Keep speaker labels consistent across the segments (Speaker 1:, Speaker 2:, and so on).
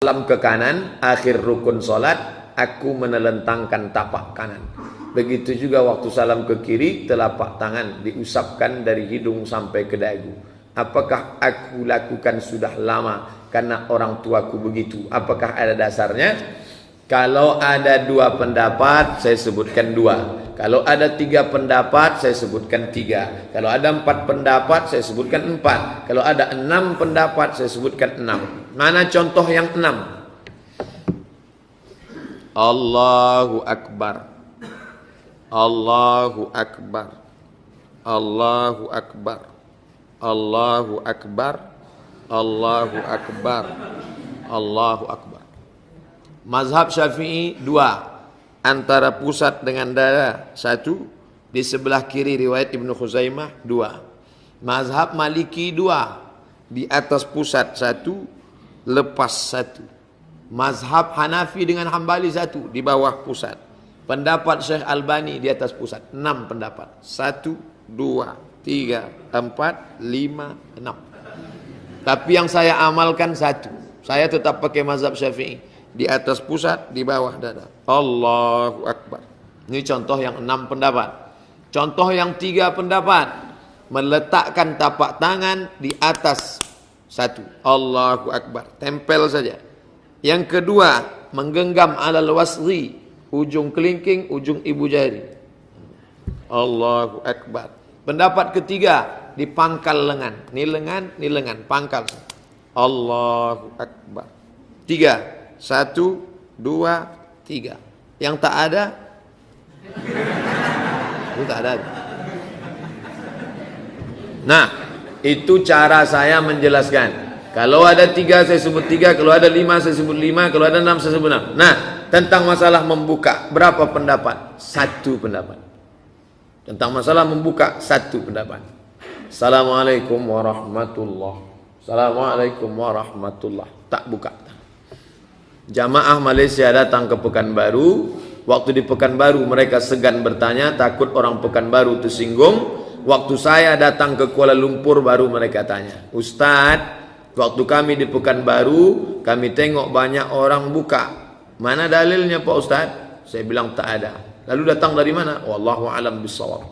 Speaker 1: salam ke kanan, akhir rukun solat, aku menelentangkan tapak kanan. Begitu juga waktu salam ke kiri, telapak tangan diusapkan dari hidung sampai ke dagu. Apakah aku lakukan sudah lama karena orang tuaku begitu? Apakah ada dasarnya? Kalau ada dua pendapat, saya sebutkan dua. Kalau ada tiga pendapat, saya sebutkan tiga. Kalau ada empat pendapat, saya sebutkan empat. Kalau ada 6 pendapat, saya sebutkan 6. Mana contoh yang 6? Allahu Akbar. Allahu Akbar. Allahu Akbar. Allahu Akbar. Allahu Akbar. Allahu Akbar. Mazhab Syafi'i 2, antara pusat dengan dada 1, di sebelah kiri riwayat Ibnu Khuzaimah 2. Mazhab Maliki 2, di atas pusat 1, lepas 1. Mazhab Hanafi dengan Hambali 1, di bawah pusat. Pendapat Syekh Albani di atas pusat 6 pendapat. 1, 2, 3, 4, 5, 6. Tapi yang saya amalkan 1. Saya tetap pakai mazhab Syafi'i. Di atas pusat, di bawah dada. Allahu Akbar. Ini contoh yang 6 pendapat. Contoh yang 3 pendapat, meletakkan tapak tangan di atas 1. Allahu Akbar. Tempel saja. Yang kedua, menggenggam alal wasri, ujung kelingking, ujung ibu jari. Allahu Akbar. Pendapat ketiga, dipangkal lengan. Ni lengan, pangkal. Allahu Akbar. 3. 1, 2, 3. Yang tak ada, itu tak ada. Nah, itu cara saya menjelaskan. Kalau ada 3 saya sebut 3, kalau ada 5 saya sebut 5, kalau ada 6 saya sebut 6. Nah, tentang masalah membuka, berapa pendapat? 1 pendapat. Tentang masalah membuka, 1 pendapat. Assalamualaikum warahmatullahi. Assalamualaikum warahmatullahi. Tak buka. Jamaah Malaysia datang ke Pekanbaru. Waktu di Pekanbaru mereka segan bertanya, takut orang Pekanbaru tersinggung. Waktu saya datang ke Kuala Lumpur baru mereka tanya, Ustadz, waktu kami di Pekanbaru kami tengok banyak orang buka. Mana dalilnya Pak Ustadz? Saya bilang tak ada. Lalu datang dari mana? Wallahu a'lam bishawab.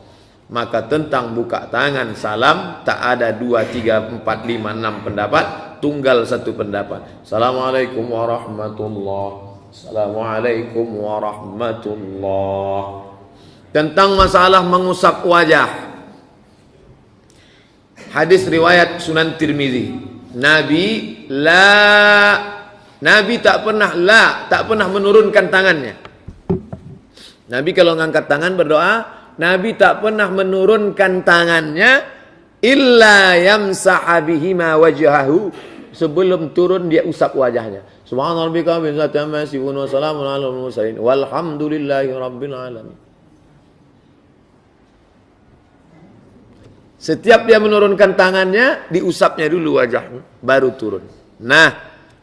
Speaker 1: Maka tentang buka tangan salam tak ada 2, 3, 4, 5, 6 pendapat. Tunggal 1 pendapat. Assalamualaikum warahmatullahi. Assalamualaikum warahmatullahi. Tentang masalah mengusap wajah, hadis riwayat Sunan Tirmizi. Nabi tak pernah menurunkan tangannya. Nabi kalau ngangkat tangan berdoa, Nabi tak pernah menurunkan tangannya illa yamsaha bihima wajhahu. Sebelum turun dia usap wajahnya. Subhanarabbika rabbil izzati amma yasifun wa salamun alal mursalin walhamdulillahi rabbil alamin. Setiap dia menurunkan tangannya, diusapnya dulu wajahnya, baru turun. Nah,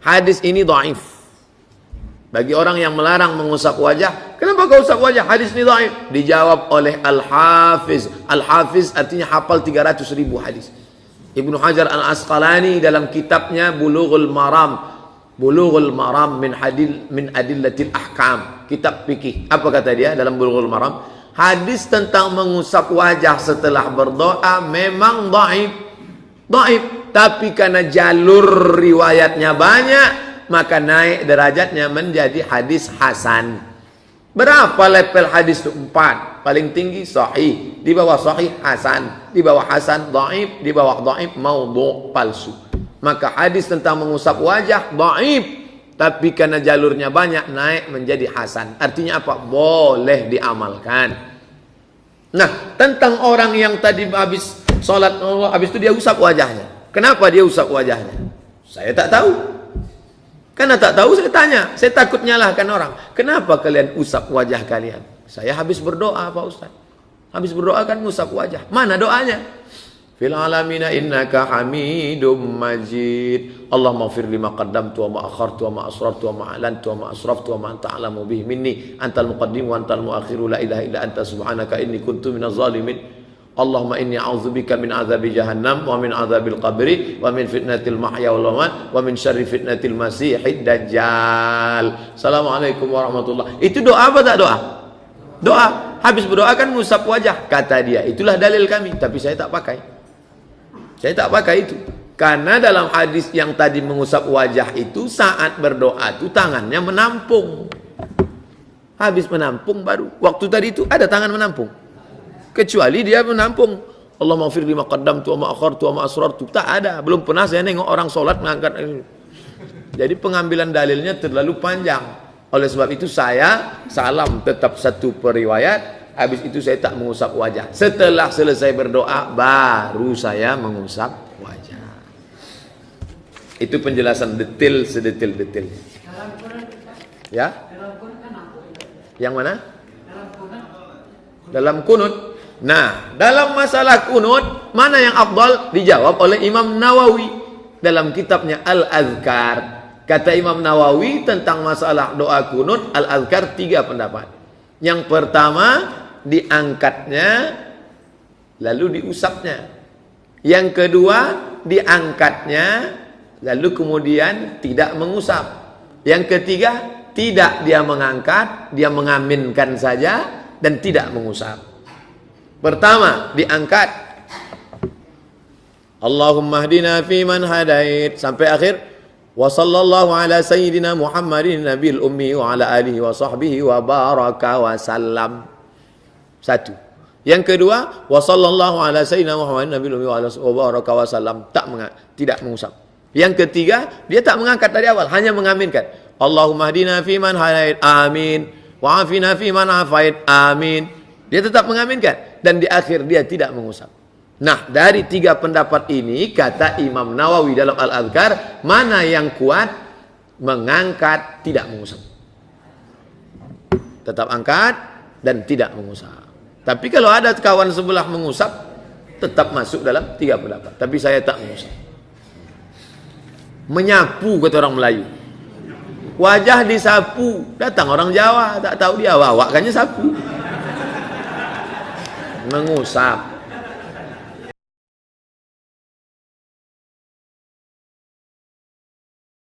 Speaker 1: hadis ini dhaif. Bagi orang yang melarang mengusap wajah, kenapa kau usap wajah? Hadis ini dhaif. Dijawab oleh Al-Hafiz. Al-Hafiz artinya hafal 300.000 hadis. Ibnu Hajar Al-Asqalani dalam kitabnya Bulughul Maram min adillatil ahkam, kitab fikih. Apa kata dia dalam Bulughul Maram? Hadis tentang mengusap wajah setelah berdoa memang dhaif. Tapi karena jalur riwayatnya banyak, maka naik derajatnya menjadi hadis hasan. Berapa level hadis itu? 4. Paling tinggi sahih, di bawah sahih hasan, di bawah hasan dhaif, di bawah dhaif maudhu' palsu. Maka hadis tentang mengusap wajah dhaif, tapi karena jalurnya banyak naik menjadi hasan. Artinya apa? Boleh diamalkan. Nah, tentang orang yang tadi habis salat, habis itu dia usap wajahnya. Kenapa dia usap wajahnya? Saya tak tahu. Karena tak tahu saya tanya. Saya takut nyalahkan orang. Kenapa kalian usap wajah kalian? Saya habis berdoa Pak Ustaz. Habis berdoa kan ngusap wajah. Mana doanya? Fil alamina innaka hamidum majid. Allahumma ighfir lima qaddamtu wa ma akhartu wa ma asrartu wa ma a'lantu wa ma asraftu wa ma anta a'lamu bihi minni. Antal muqaddim wa antal muakhiru la ilaha illa anta subhanaka inni kuntu minaz zalimin. Allahumma inni a'udzubika min azabi jahannam wa min azabil qabri wa min fitnatil mahya wal mamat wa min syarri fitnatil masihid dajjal. Assalamualaikum warahmatullahi. Itu doa apa tak doa? Doa. Habis berdoa kan ngusap wajah. Kata dia, itulah dalil kami. Tapi saya tak pakai. Saya tak pakai itu. Karena dalam hadis yang tadi mengusap wajah itu, saat berdoa itu tangannya menampung. Habis menampung baru. Waktu tadi itu ada tangan menampung. Kecuali dia menampung. Allahumma ighfir li ma qaddamtu wa ma akhartu wa ma asrartu. Tak ada. Belum pernah saya nengok orang sholat mengangkat ini. Jadi pengambilan dalilnya terlalu panjang. Oleh sebab itu saya salam tetap satu periwayat. Habis itu saya tak mengusap wajah. Setelah selesai berdoa baru saya mengusap wajah. Itu penjelasan detail sedetil-detailnya. Ya? Yang mana? Dalam kunut. Nah, dalam masalah kunut, mana yang afdal? Dijawab oleh Imam Nawawi dalam kitabnya Al-Azkar. Kata Imam Nawawi tentang masalah doa kunut, Al-Azkar 3 pendapat. Yang pertama, diangkatnya lalu diusapnya. Yang kedua, diangkatnya lalu kemudian tidak mengusap. Yang ketiga, tidak dia mengangkat, dia mengaminkan saja dan tidak mengusap. Pertama, diangkat. Allahumma hdina fi man hadait sampai akhir. Wa sallallahu ala sayyidina Muhammadin nabil ummi wa ala alihi wa sahbihi wa baraka wa sallam. Satu. Yang kedua, wa sallallahu ala sayyidina Muhammadin nabil ummi wa ala wa baraka wa sallam, tidak mengusap. Yang ketiga, dia tak mengangkat dari awal, hanya mengaminkan. Allahumma hdina fi man hadait, amin. Wa afina fi man afait, amin. Dia tetap mengaminkan. Dan di akhir dia tidak mengusap. Nah, dari 3 pendapat ini, kata Imam Nawawi dalam Al-Azkar, mana yang kuat? Mengangkat, tidak mengusap. Tetap angkat dan tidak mengusap. Tapi kalau ada kawan sebelah mengusap, tetap masuk dalam 3 pendapat. Tapi saya tak mengusap. Menyapu, kata orang Melayu. Wajah disapu. Datang orang Jawa, tak tahu dia, wawakannya sapu. Mengusap.